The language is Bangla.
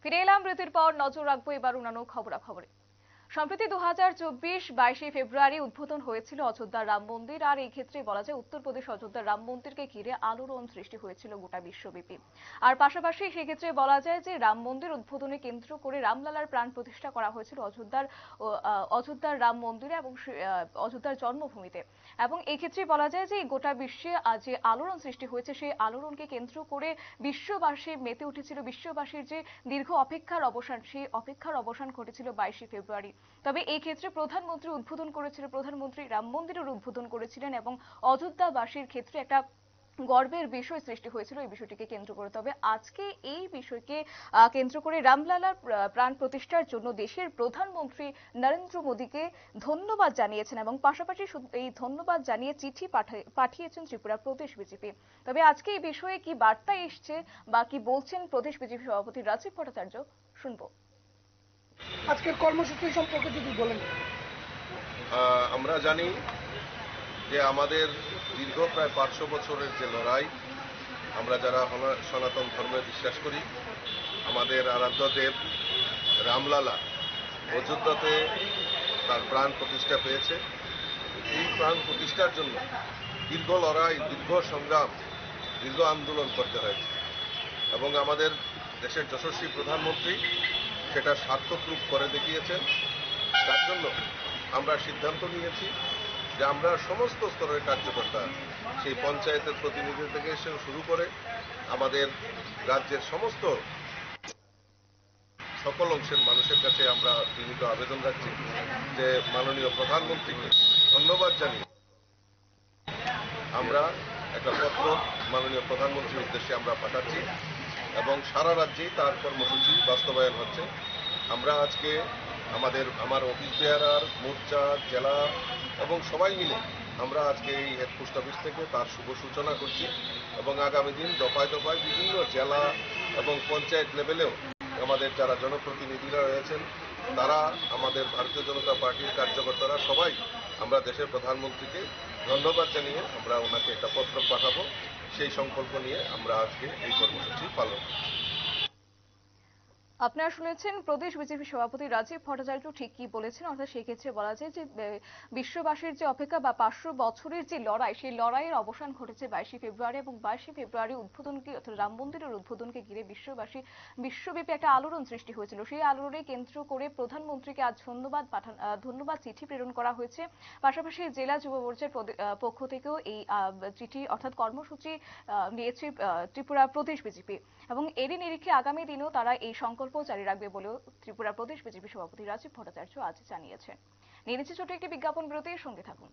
ফিরে এলাম বিরতির পর। নজর রাখবো এবার অন্যান্য খবরাখবরে। সম্প্রতি 2024-22 ফেব্রুয়ারি উদ্বোধন হয়েছিল অযোধ্যার রাম মন্দির। আর এই ক্ষেত্রে বলা যায় উত্তরপ্রদেশ অযোধ্যার রাম মন্দিরকে ঘিরে আলোড়ন সৃষ্টি হয়েছিল গোটা বিশ্বব্যাপী। আর পাশাপাশি সেক্ষেত্রে বলা যায় যে রাম মন্দির উদ্বোধনে কেন্দ্র করে রামলালার প্রাণ প্রতিষ্ঠা করা হয়েছিল অযোধ্যার রাম মন্দিরে এবং অযোধ্যার জন্মভূমিতে। এবং এই ক্ষেত্রে বলা যায় যে গোটা বিশ্বে যে আলোড়ন সৃষ্টি হয়েছে সেই আলোড়নকে কেন্দ্র করে বিশ্ববাসী মেতে উঠেছিল। বিশ্ববাসীর যে দীর্ঘ অপেক্ষার অবসান, সেই অপেক্ষার অবসান ঘটেছিল 22 ফেব্রুয়ারি। তবে এই ক্ষেত্রে প্রধানমন্ত্রী উদ্বোধন করেছিল, প্রধানমন্ত্রী রাম মন্দিরের উদ্বোধন করেছিলেন এবং অযোধ্যাবাসীর ক্ষেত্রে একটা গর্বের বিষয় সৃষ্টি হয়েছিল এই বিষয়টিকে কেন্দ্র করে। তবে আজকে এই বিষয়কে কেন্দ্র করে রামলালার প্রাণ প্রতিষ্ঠার জন্য দেশের প্রধানমন্ত্রী নরেন্দ্র মোদীকে ধন্যবাদ জানিয়েছেন এবং পাশাপাশি এই ধন্যবাদ জানিয়ে চিঠি পাঠিয়েছেন ত্রিপুরা প্রদেশ বিজেপি। তবে আজকে এই বিষয়ে কি বার্তা এসছে বা কি বলছেন প্রদেশ বিজেপি সভাপতি রাজীব ভট্টাচার্য, শুনবো। আজকের কর্মসূচি সম্পর্কে যদি বলেন। আমরা জানি যে আমাদের দীর্ঘ প্রায় 500 বছরের যে লড়াই, আমরা যারা সনাতন ধর্মে বিশ্বাস করি, আমাদের আরাধ্য দেব রামলালা অযোধ্যাতে তার প্রাণ প্রতিষ্ঠা পেয়েছে। এই প্রাণ প্রতিষ্ঠার জন্য দীর্ঘ লড়াই, দীর্ঘ সংগ্রাম, দীর্ঘ আন্দোলন করতে হয়েছে এবং আমাদের দেশের যশস্বী প্রধানমন্ত্রী সেটা সার্থক রূপ করে দেখিয়েছেন। তার জন্য আমরা সিদ্ধান্ত নিয়েছি যে আমরা সমস্ত স্তরের কার্যকর্তা, সেই পঞ্চায়েতের প্রতিনিধি থেকে শুরু করে আমাদের রাজ্যের সকল অংশের মানুষের কাছে আমরা বিনীত আবেদন রাখছি যে মাননীয় প্রধানমন্ত্রীকে ধন্যবাদ জানিয়ে আমরা একটা পত্র মাননীয় প্রধানমন্ত্রীর উদ্দেশ্যে আমরা পাঠাচ্ছি এবং সারা রাজ্যেই তার কর্মসূচি বাস্তবায়ন হচ্ছে। আমরা আজকে আমার অফিস বেয়ারার, মোর্চা, জেলা এবং সবাই মিলে আমরা আজকে এই হেড পোস্ট অফিস থেকে তার শুভ সূচনা করছি এবং আগামী দিন দফায় দফায় বিভিন্ন জেলা এবং পঞ্চায়েত লেভেলেও আমাদের যারা জনপ্রতিনিধিরা রয়েছেন, তারা, আমাদের ভারতীয় জনতা পার্টির কার্যকর্তারা, সবাই আমরা দেশের প্রধানমন্ত্রীকে ধন্যবাদ জানিয়ে আমরা ওনাকে একটা পত্র পাঠাবো। সেই সংকল্প নিয়ে আমরা আজকে এই কর্মসূচি পালন করছি। আপনারা শুনেছেন প্রদেশ বিজেপি সভাপতি রাজীব ভট্টাচার্য ঠিক কি বলেছেন। অর্থাৎ সেই ক্ষেত্রে বলা যায় যে বিশ্ববাসীর যে অপেক্ষা বা 500 বছরের যে লড়াই, সেই লড়াইয়ের অবসান ঘটেছে 22 ফেব্রুয়ারি এবং 22 ফেব্রুয়ারি উদ্বোধনকে, অর্থাৎ রাম মন্দিরের উদ্বোধনকে ঘিরে বিশ্বব্যাপী একটা আলোড়ন সৃষ্টি হয়েছিল। সেই আলোড়নে কেন্দ্র করে প্রধানমন্ত্রীকে আজ ধন্যবাদ চিঠি প্রেরণ করা হয়েছে। পাশাপাশি জেলা যুব মোর্চার পক্ষ থেকেও এই চিঠি অর্থাৎ কর্মসূচি নিয়েছে ত্রিপুরা প্রদেশ বিজেপি এবং এরই নিরিখে আগামী দিনেও তারা এই সংকল্প জারি রাখবে বলেও ত্রিপুরা প্রদেশ বিজেপি সভাপতি রাজীব ভট্টাচার্য আজ জানিয়েছেন। নিয়ে নিচ্ছে ছোট একটি বিজ্ঞাপন বিরতির সঙ্গে থাকুন।